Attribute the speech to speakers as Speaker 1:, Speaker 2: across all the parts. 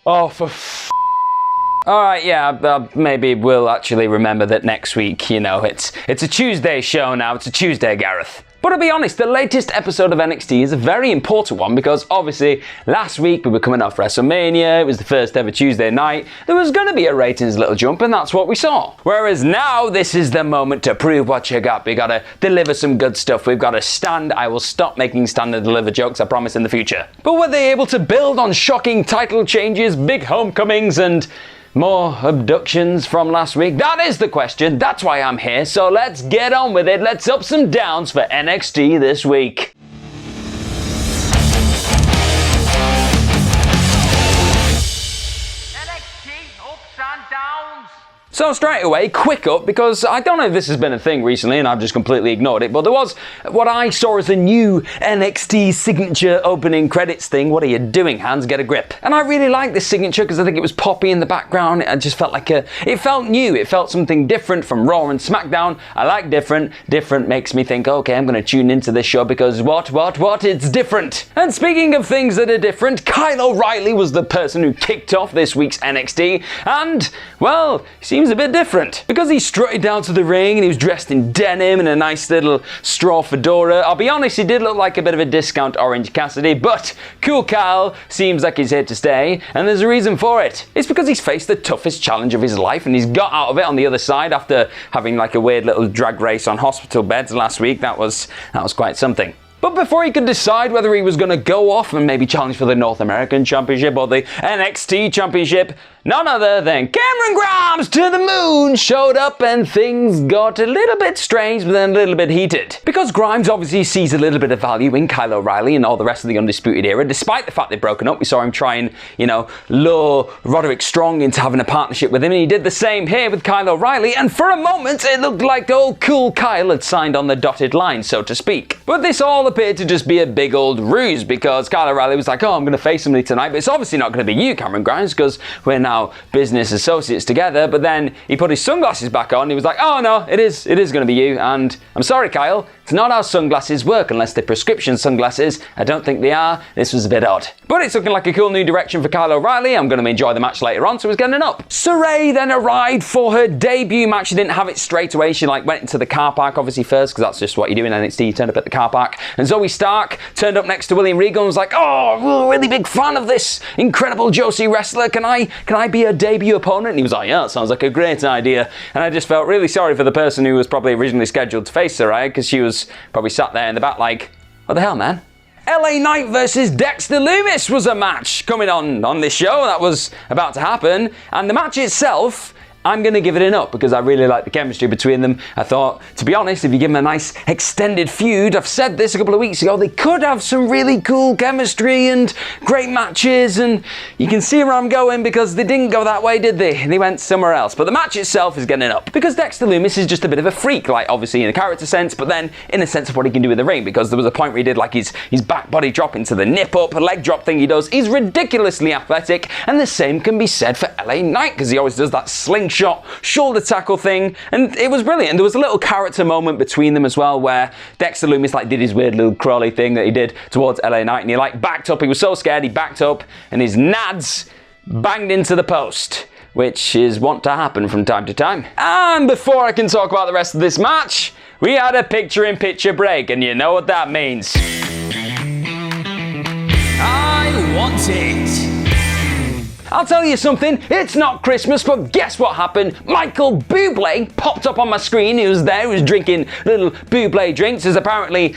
Speaker 1: Oh, for Alright, yeah, maybe we'll actually remember that next week, you know, it's a Tuesday show now, it's a Tuesday, Gareth. But to be honest, the latest episode of NXT is a very important one because obviously last week we were coming off WrestleMania, it was the first ever Tuesday night, there was going to be a ratings little jump and that's what we saw. Whereas now this is the moment to prove what you got, we gotta deliver some good stuff, we've gotta stand, I will stop making stand and deliver jokes, I promise, in the future. But were they able to build on shocking title changes, big homecomings and more abductions from last week? That is the question, that's why I'm here, so let's get on with it, let's up some downs for NXT this week. NXT ups and downs. So straight away, quick up, because I don't know if this has been a thing recently and I've just completely ignored it, but there was what I saw as the new NXT signature opening credits thing. What are you doing, Hans? Get a grip. And I really liked this signature because I think it was poppy in the background. I just felt like it felt new. It felt something different from Raw and SmackDown. I like different. Different makes me think, okay, I'm going to tune into this show because what? It's different. And speaking of things that are different, Kyle O'Reilly was the person who kicked off this week's NXT. And, well, he seems a bit different because he strutted down to the ring and he was dressed in denim and a nice little straw fedora. I'll be honest, he did look like a bit of a discount Orange Cassidy, but cool Kyle seems like he's here to stay, and there's a reason for it. It's because he's faced the toughest challenge of his life and he's got out of it on the other side after having like a weird little drag race on hospital beds last week. That was quite something. But before he could decide whether he was going to go off and maybe challenge for the North American Championship or the NXT Championship, none other than Cameron Grimes to the moon showed up and things got a little bit strange but then a little bit heated. Because Grimes obviously sees a little bit of value in Kyle O'Reilly and all the rest of the Undisputed Era. Despite the fact they've broken up, we saw him try and, lure Roderick Strong into having a partnership with him, and he did the same here with Kyle O'Reilly, and for a moment it looked like old cool Kyle had signed on the dotted line, so to speak. But this all appeared to just be a big old ruse because Kyle O'Reilly was like, oh, I'm going to face somebody tonight, but it's obviously not going to be you, Cameron Grimes, because we're now business associates together. But then he put his sunglasses back on and he was like, oh no, it is going to be you, and I'm sorry, Kyle, it's not how sunglasses work unless they're prescription sunglasses. I don't think they are. This was a bit odd. But it's looking like a cool new direction for Kyle O'Reilly. I'm going to enjoy the match later on, so he's getting an up. Sarray then arrived for her debut match. She didn't have it straight away. She went into the car park obviously first, because that's just what you do in NXT. You turn up at the car park. And Zoe Stark turned up next to William Regal and was like, oh, really big fan of this incredible Josie wrestler. Can I be her debut opponent? And he was like, yeah, that sounds like a great idea. And I just felt really sorry for the person who was probably originally scheduled to face Sarray, because she was probably sat there in the back like, what the hell, man? LA Knight versus Dexter Lumis was a match coming on this show that was about to happen, and the match itself, I'm going to give it an up because I really like the chemistry between them. I thought, to be honest, if you give them a nice extended feud, I've said this a couple of weeks ago, they could have some really cool chemistry and great matches, and you can see where I'm going because they didn't go that way, did they? They went somewhere else. But the match itself is getting up because Dexter Lumis is just a bit of a freak, like obviously in a character sense, but then in a sense of what he can do in the ring, because there was a point where he did like his back body drop into the nip up, a leg drop thing he does. He's ridiculously athletic, and the same can be said for LA Knight because he always does that slingshot shoulder tackle thing, and it was brilliant. And there was a little character moment between them as well where Dexter Lumis did his weird little crawly thing that he did towards LA Knight, and he backed up. He was so scared he backed up and his nads banged into the post, which is wont to happen from time to time. And before I can talk about the rest of this match, we had a picture-in-picture break, and you know what that means. I want it. I'll tell you something, it's not Christmas, but guess what happened? Michael Bublé popped up on my screen. He was there, he was drinking little Bublé drinks. There's apparently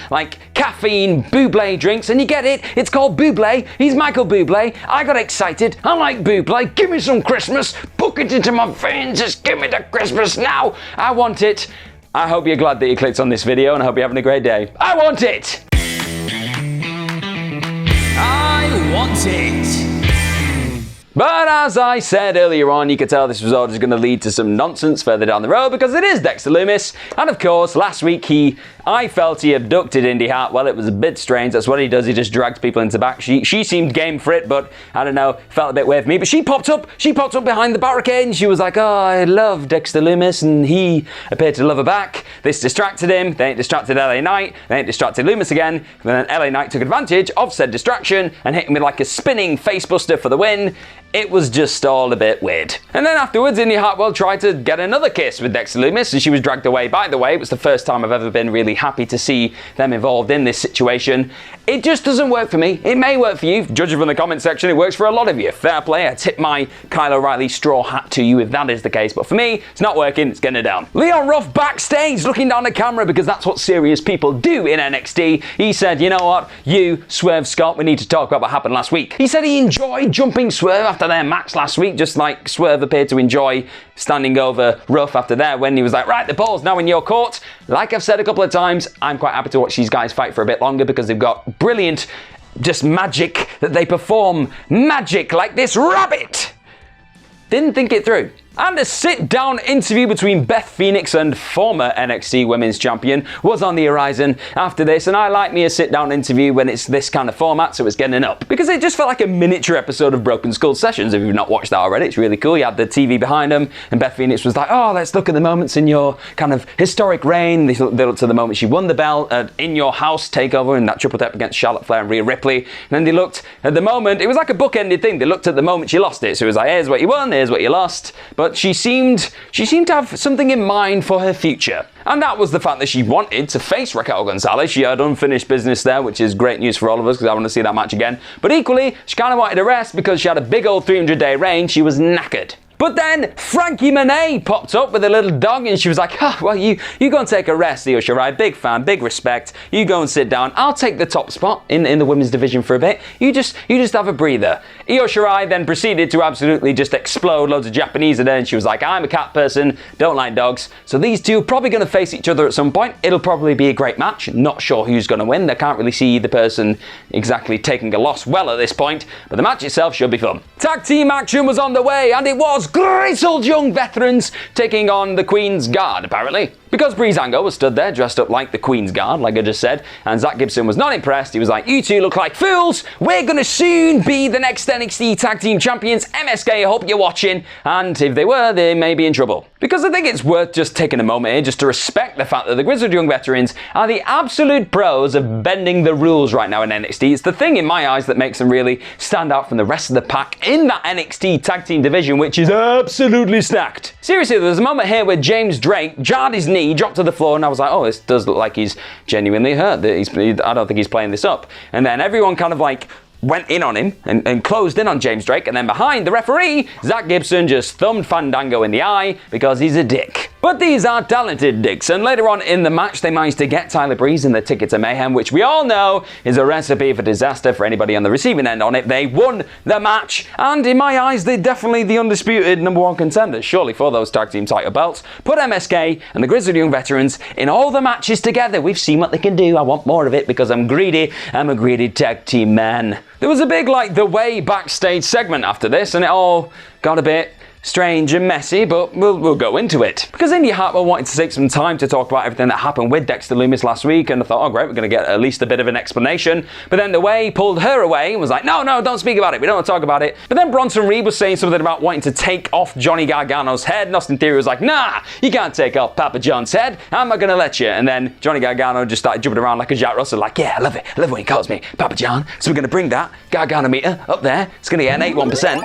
Speaker 1: caffeine Bublé drinks, and you get it, it's called Bublé. He's Michael Bublé. I got excited. I like Bublé. Give me some Christmas. Book it into my veins. Just give me the Christmas now. I want it. I hope you're glad that you clicked on this video, and I hope you're having a great day. I want it. I want it. But as I said earlier on, you could tell this was all just going to lead to some nonsense further down the road because it is Dexter Lumis. And of course, last week I felt he abducted Indy Hart. Well, it was a bit strange. That's what he does. He just drags people into the back. She seemed game for it, but I don't know, felt a bit weird for me. But she popped up behind the barricade and she was like, oh, I love Dexter Lumis, and he appeared to love her back. This distracted him. They ain't distracted LA Knight. They ain't distracted Lumis again. And then LA Knight took advantage of said distraction and hit him with a spinning facebuster for the win. it was just all a bit weird. And then afterwards, Indy Hartwell tried to get another kiss with Dexter Lumis, and she was dragged away. By the way, it was the first time I've ever been really happy to see them involved in this situation. It just doesn't work for me. It may work for you. Judging from the comment section, it works for a lot of you. Fair play. I tip my Kyle O'Reilly straw hat to you if that is the case. But for me, it's not working. It's getting it down. Leon Ruff backstage looking down the camera because that's what serious people do in NXT. He said, you know what? You, Swerve Scott, we need to talk about what happened last week. He said he enjoyed jumping Swerve after their match last week, just like Swerve appeared to enjoy standing over Ruff after there when he was like, right, the ball's now in your court. Like I've said a couple of times, I'm quite happy to watch these guys fight for a bit longer because they've got brilliant, just magic that they perform. Magic like this rabbit. Didn't think it through. And a sit-down interview between Beth Phoenix and former NXT Women's Champion was on the horizon after this, and I like me a sit-down interview when it's this kind of format, so it's getting up. Because it just felt like a miniature episode of Broken Skull Sessions. If you've not watched that already, it's really cool. You had the TV behind them, and Beth Phoenix was like, oh, let's look at the moments in your kind of historic reign. They looked at the moment she won the belt at In Your House takeover in that triple threat against Charlotte Flair and Rhea Ripley. And then they looked at the moment, it was like a bookended thing. They looked at the moment she lost it. So it was like, here's what you won, here's what you lost. But she seemed to have something in mind for her future. And that was the fact that she wanted to face Raquel Gonzalez. She had unfinished business there, which is great news for all of us because I want to see that match again. But equally, she kind of wanted a rest because she had a big old 300-day reign. She was knackered. But then Frankie Monet popped up with a little dog and she was like, well, you go and take a rest, Io Shirai. Big fan, big respect. You go and sit down. I'll take the top spot in the women's division for a bit. You just have a breather. Io Shirai then proceeded to absolutely just explode loads of Japanese at her, and she was like, I'm a cat person, don't like dogs. So these two are probably going to face each other at some point. It'll probably be a great match. Not sure who's going to win. They can't really see the person exactly taking a loss well at this point, but the match itself should be fun. Tag team action was on the way, and it was grizzled young veterans taking on the Queen's Guard, apparently. Because Breezango was stood there dressed up like the Queen's Guard, like I just said, and Zach Gibson was not impressed. He was like, you two look like fools. We're going to soon be the next NXT Tag Team Champions. MSK, I hope you're watching. And if they were, they may be in trouble. Because I think it's worth just taking a moment here just to respect the fact that the grizzled young veterans are the absolute pros of bending the rules right now in NXT. It's the thing in my eyes that makes them really stand out from the rest of the pack in that NXT Tag Team division, which is absolutely stacked. Seriously, there's a moment here where James Drake jarred his knee, dropped to the floor, and I was like, oh, this does look like he's genuinely hurt. I don't think he's playing this up. And then everyone kind of like went in on him and closed in on James Drake, and then behind the referee, Zach Gibson just thumbed Fandango in the eye because he's a dick. But these are talented dicks, and later on in the match they managed to get Tyler Breeze in the Ticket to Mayhem, which we all know is a recipe for disaster for anybody on the receiving end on it. They won the match, and in my eyes they're definitely the undisputed #1 contenders, surely, for those tag team title belts. Put MSK and the Grizzled Young Veterans in all the matches together. We've seen what they can do. I want more of it because I'm greedy. I'm a greedy tag team man. There was a big The Way backstage segment after this, and it all got a bit strange and messy, but we'll go into it. Because Indy Hartwell wanted to take some time to talk about everything that happened with Dexter Lumis last week, and I thought, oh great, we're going to get at least a bit of an explanation. But then The Way pulled her away and was like, no, don't speak about it, we don't want to talk about it. But then Bronson Reed was saying something about wanting to take off Johnny Gargano's head, and Austin Theory was like, nah, you can't take off Papa John's head, I'm not going to let you. And then Johnny Gargano just started jumping around like a Jack Russell, like, yeah, I love it when he calls me Papa John, so we're going to bring that Gargano meter up there, it's going to get an 81%.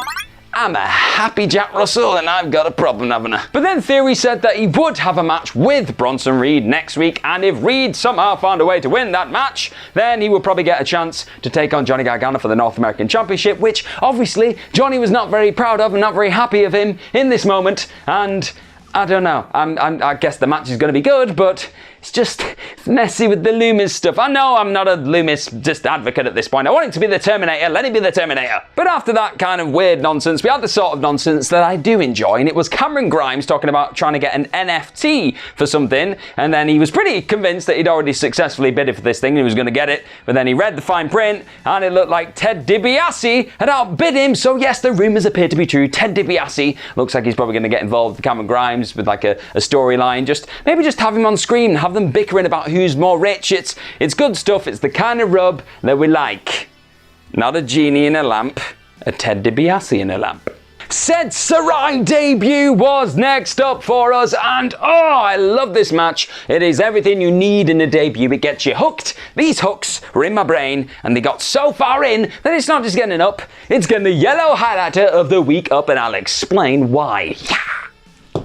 Speaker 1: I'm a happy Jack Russell and I've got a problem, haven't I? But then Theory said that he would have a match with Bronson Reed next week, and if Reed somehow found a way to win that match, then he would probably get a chance to take on Johnny Gargano for the North American Championship, which obviously Johnny was not very proud of and not very happy of him in this moment, and I don't know. I guess the match is going to be good, but it's just messy with the Lumis stuff. I know I'm not a Lumis just advocate at this point. I want him to be the Terminator. Let him be the Terminator. But after that kind of weird nonsense, we had the sort of nonsense that I do enjoy, and it was Cameron Grimes talking about trying to get an NFT for something, and then he was pretty convinced that he'd already successfully bid for this thing and he was going to get it, but then he read the fine print and it looked like Ted DiBiase had outbid him. So yes, the rumours appear to be true. Ted DiBiase looks like he's probably going to get involved with Cameron Grimes with like a storyline. Maybe just have him on screen and have them bickering about who's more rich. It's good stuff. It's the kind of rub that we like. Not a genie in a lamp, a Ted DiBiase in a lamp. said Sarray debut was next up for us, and I love this match. It is everything you need in a debut. It gets you hooked. These hooks were in my brain, and they got so far in that it's not just getting up, it's getting the yellow highlighter of the week up, and I'll explain why.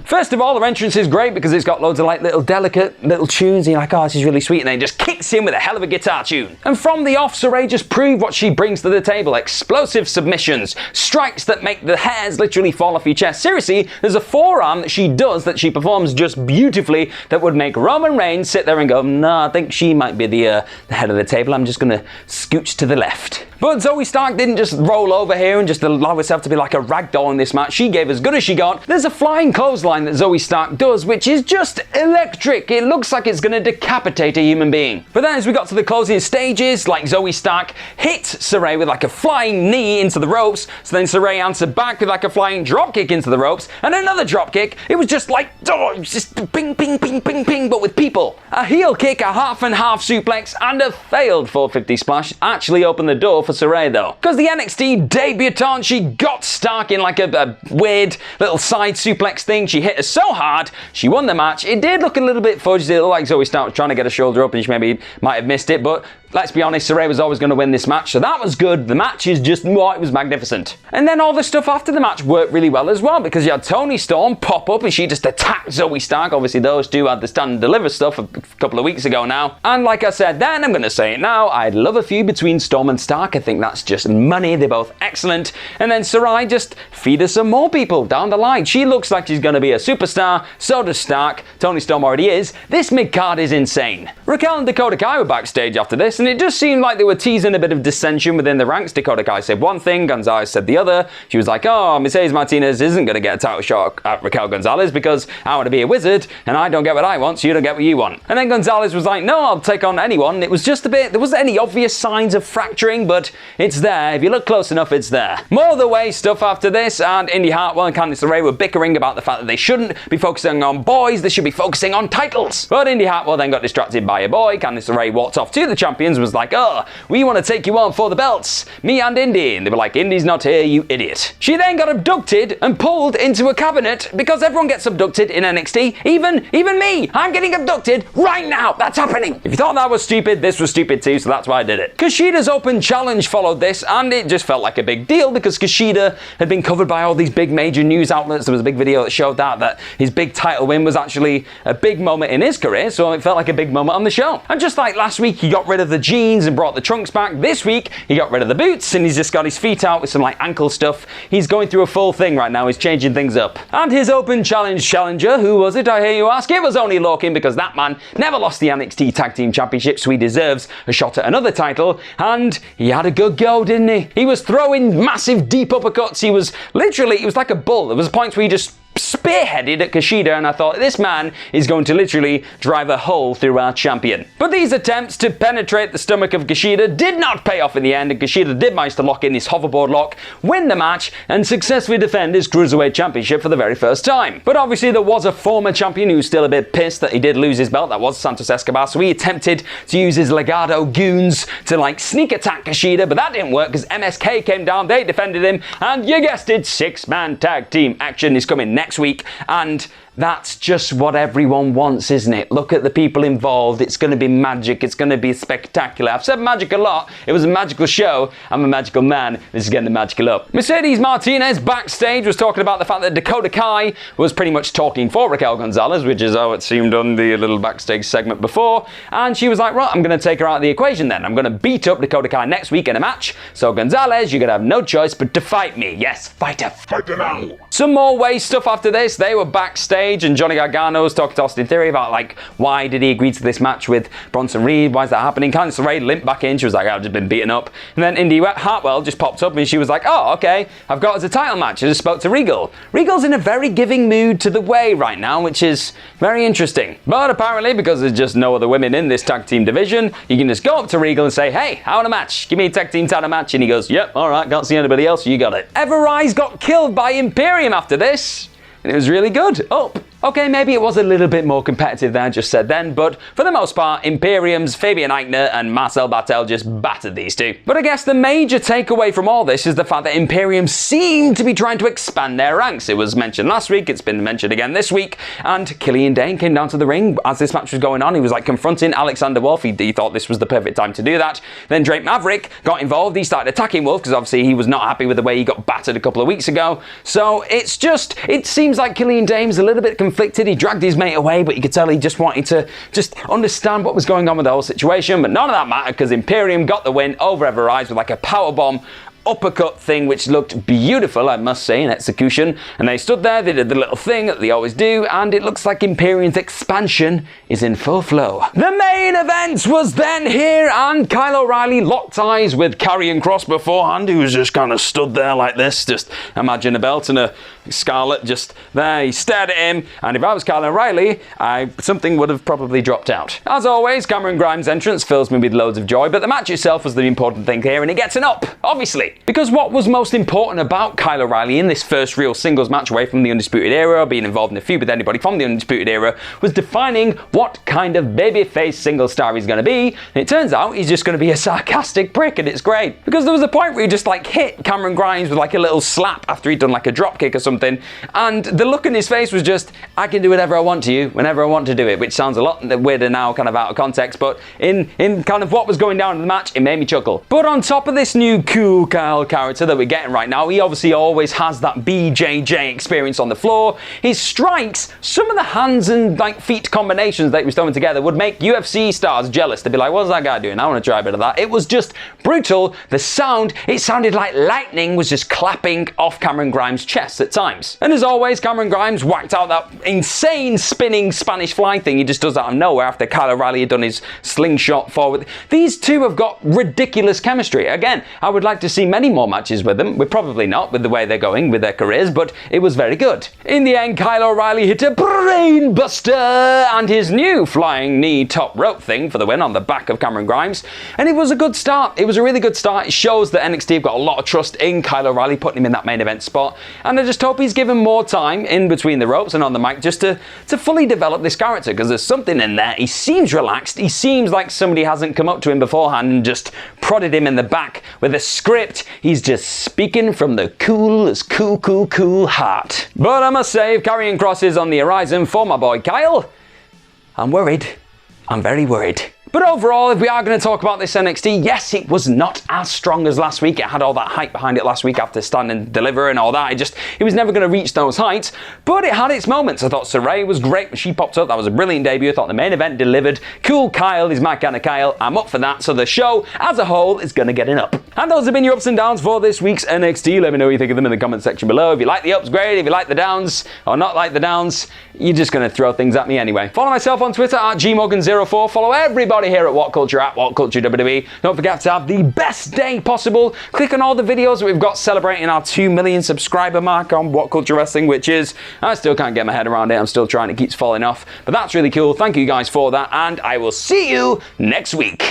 Speaker 1: First of all, their entrance is great because it's got loads of like little delicate little tunes and you're like, oh, this is really sweet, and then it just kicks in with a hell of a guitar tune. And from the off, Sarray just proved what she brings to the table. Explosive submissions, strikes that make the hairs literally fall off your chest. Seriously, there's a forearm that she does that she performs just beautifully that would make Roman Reigns sit there and go, no, I think she might be the head of the table. I'm just gonna scooch to the left. But Zoe Stark didn't just roll over here and just allow herself to be like a ragdoll in this match. She gave as good as she got. There's a flying clothesline that Zoe Stark does, which is just electric. It looks like it's going to decapitate a human being. But then as we got to the closing stages, like Zoe Stark hit Sarray with like a flying knee into the ropes, so then Sarray answered back with like a flying dropkick into the ropes, and another dropkick. It was just like, it was just ping, ping, ping, ping, ping, but with people. A heel kick, a half and half suplex, and a failed 450 splash actually opened the door for Sarray though. Because the NXT debutante, she got Stark in like a weird little side suplex thing. She hit her so hard, she won the match. It did look a little bit fudged. It looked like Zoe Stark was trying to get her shoulder up and she maybe might have missed it, but let's be honest, Sarray was always going to win this match, so that was good. The match is just, it was magnificent. And then all the stuff after the match worked really well as well, because you had Toni Storm pop up and she just attacked Zoe Stark. Obviously, those two had the stand and deliver stuff a couple of weeks ago now. And like I said then, I'm going to say it now, I'd love a feud between Storm and Stark. I think that's just money. They're both excellent. And then Sarray just feed us some more people down the line. She looks like she's going to be a superstar. So does Stark. Toni Storm already is. This mid-card is insane. Raquel and Dakota Kai were backstage after this, and it just seemed like they were teasing a bit of dissension within the ranks. Dakota Kai said one thing, Gonzalez said the other. She was like, oh, Mercedes Martinez isn't going to get a title shot at Raquel Gonzalez because I want to be a wizard and I don't get what I want, so you don't get what you want. And then Gonzalez was like, no, I'll take on anyone. It was just a bit, there wasn't any obvious signs of fracturing, but it's there. If you look close enough, it's there. More of the way stuff after this, and Indy Hartwell and Candice LeRae were bickering about the fact that they shouldn't be focusing on boys, they should be focusing on titles. But Indy Hartwell then got distracted by a boy. Candice LeRae walked off to the champions and was like, oh, we want to take you on for the belts, me and Indy. And they were like, Indy's not here, you idiot. She then got abducted and pulled into a cabinet, because everyone gets abducted in NXT, even me. I'm getting abducted right now. That's happening. If you thought that was stupid, this was stupid too, so that's why I did it. Kushida's open challenge followed this, and it just felt like a big deal because Kushida had been covered by all these big major news outlets. There was a big video that showed that his big title win was actually a big moment in his career, so it felt like a big moment on the show. And just like last week, he got rid of the jeans and brought the trunks back. This week, he got rid of the boots and he's just got his feet out with some like ankle stuff. He's going through a full thing right now. He's changing things up. And his open challenge challenger, who was it, I hear you ask? It was only Lorcan, because that man never lost the NXT Tag Team Championship, so he deserves a shot at another title. And he had a good go, didn't he? He was throwing massive deep uppercuts. He was like a bull. There was points where he just spearheaded at Kushida, and I thought, this man is going to literally drive a hole through our champion. But these attempts to penetrate the stomach of Kushida did not pay off in the end, and Kushida did manage to lock in his hoverboard lock, win the match, and successfully defend his Cruiserweight Championship for the very first time. But obviously there was a former champion who's still a bit pissed that he did lose his belt. That was Santos Escobar, so he attempted to use his Legado goons to like sneak attack Kushida, but that didn't work because MSK came down, they defended him, and you guessed it, 6-man tag team action is coming next week, and that's just what everyone wants, isn't it? Look at the people involved. It's going to be magic. It's going to be spectacular. I've said magic a lot. It was a magical show. I'm a magical man. This is getting the magical up. Mercedes Martinez backstage was talking about the fact that Dakota Kai was pretty much talking for Raquel Gonzalez, which is how it seemed on the little backstage segment before. And she was like, right, I'm going to take her out of the equation then. I'm going to beat up Dakota Kai next week in a match. So Gonzalez, you're going to have no choice but to fight me. Yes, fight her. Fight her now. Some more way stuff after this. They were backstage, and Johnny Gargano was talking to Austin Theory about like, why did he agree to this match with Bronson Reed? Why is that happening? Candice LeRae limped back in. She was like, I've just been beaten up. And then Indy Hartwell just popped up and she was like, oh, okay, I've got us a title match. I just spoke to Regal. Regal's in a very giving mood to the way right now, which is very interesting. But apparently, because there's just no other women in this tag team division, you can just go up to Regal and say, hey, I want a match. Give me a tag team title match. And he goes, yep, all right, can't see anybody else. You got it. Ever Rise got killed by Imperium after this. And it was really good. Up. Okay, maybe it was a little bit more competitive than I just said then, but for the most part, Imperium's Fabian Aichner and Marcel Bartel just battered these two. But I guess the major takeaway from all this is the fact that Imperium seemed to be trying to expand their ranks. It was mentioned last week, it's been mentioned again this week, and Killian Dane came down to the ring as this match was going on. He was like confronting Alexander Wolf. He thought this was the perfect time to do that. Then Drake Maverick got involved. He started attacking Wolf because obviously he was not happy with the way he got battered a couple of weeks ago. So it seems like Killian Dane's a little bit conflicted. He dragged his mate away, but you could tell he just wanted to understand what was going on with the whole situation. But none of that mattered because Imperium got the win over Ever Rise with like a powerbomb uppercut thing, which looked beautiful, I must say, in execution. And they stood there, they did the little thing that they always do, and it looks like Imperium's expansion is in full flow. The main event was then here, and Kyle O'Reilly locked eyes with Karrion Kross beforehand, who was just kind of stood there like this. Just imagine a belt and a Scarlet just there. He stared at him, and if I was Kyle O'Reilly, something would have probably dropped out. As always, Cameron Grimes' entrance fills me with loads of joy, but the match itself was the important thing here, and it gets an up, obviously. Because what was most important about Kyle O'Reilly in this first real singles match away from the Undisputed Era, or being involved in a feud with anybody from the Undisputed Era, was defining what kind of babyface single star he's going to be. And it turns out he's just going to be a sarcastic prick, and it's great. Because there was a point where he just like hit Cameron Grimes with like a little slap after he'd done like a drop kick or something, and the look in his face was just, I can do whatever I want to you whenever I want to do it, which sounds a lot weirder now, kind of out of context, but in kind of what was going down in the match, it made me chuckle. But on top of this new cool Kyle character that we're getting right now, he obviously always has that BJJ experience on the floor. His strikes, some of the hands and like feet combinations that he was throwing together would make UFC stars jealous. They'd be like, what's that guy doing? I want to try a bit of that. It was just brutal. The sound, it sounded like lightning was just clapping off Cameron Grimes' chest at times. And as always, Cameron Grimes whacked out that insane spinning Spanish fly thing he just does out of nowhere after Kyle O'Reilly had done his slingshot forward. These two have got ridiculous chemistry. Again, I would like to see many more matches with them. We're probably not with the way they're going with their careers, but it was very good. In the end, Kyle O'Reilly hit a brain buster and his new flying knee top rope thing for the win on the back of Cameron Grimes. And it was a good start. It was a really good start. It shows that NXT have got a lot of trust in Kyle O'Reilly, putting him in that main event spot. And I just hope he's given more time in between the ropes and on the mic just to fully develop this character, because there's something in there. He seems relaxed. He seems like somebody hasn't come up to him beforehand and just prodded him in the back with a script. He's just speaking from the coolest cool heart. But I must say, if Karrion Kross is on the horizon for my boy Kyle, I'm worried. I'm very worried. But overall, if we are going to talk about this NXT, yes, it was not as strong as last week. It had all that hype behind it last week after Stand and Deliver and all that. It was never going to reach those heights, but it had its moments. I thought Sarray was great when she popped up. That was a brilliant debut. I thought the main event delivered. Cool Kyle is my kind of Kyle. I'm up for that. So the show as a whole is going to get an up. And those have been your ups and downs for this week's NXT. Let me know what you think of them in the comment section below. If you like the ups, great. If you like the downs or not like the downs, you're just going to throw things at me anyway. Follow myself on Twitter at gmorgan04. Follow everybody here at WhatCulture at WhatCulture WWE. Don't forget to have the best day possible. Click on all the videos that we've got celebrating our 2 million subscriber mark on WhatCulture Wrestling, which is, I still can't get my head around it. I'm still trying. It keeps falling off. But that's really cool. Thank you guys for that, and I will see you next week.